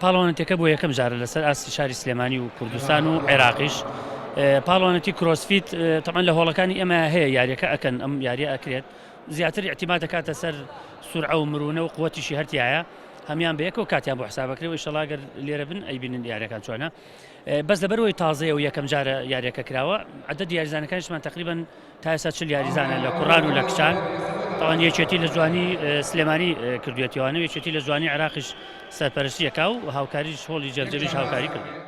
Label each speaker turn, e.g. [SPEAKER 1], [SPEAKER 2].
[SPEAKER 1] پاڵەوانەتەکە بۆ یەکەم جارە لەسەر ئاسی شاری سلێمانی و کوردستان و عێراقیش پاڵەوانەتی کرۆسفیت تەمان لە هۆڵەکانی ئێمە هەیە یاریەکە ئەکەن ئەم یاریە ئەکرێت زیاتر اعتیماد دەکاتە سەر سورعە و مرونە و قووەتیشی هەرتیایە هەمیان بەیەکەوە کاتیان بۆ حسابەکرێەوە ئینشەڵا ئەگەر لێرە بن ئەیبینن یاریەکان چۆنە بەس لەبەرەوەی تازەیە و یەکەم جارە یاریەکە کراوە عەدەد یاریزانەکانیشمان تقریباً تا ئێستا 40 یاریزانە لە کوڕان و لە کچان تاوان یەکێتی لە جوانی سلێمانی کردوێتیوانە یەکێتی لە جوانی عێراقیش سەرپەرشتیەکا و هاوکاریش هۆڵی جەرجەریش هاوکاری کرد.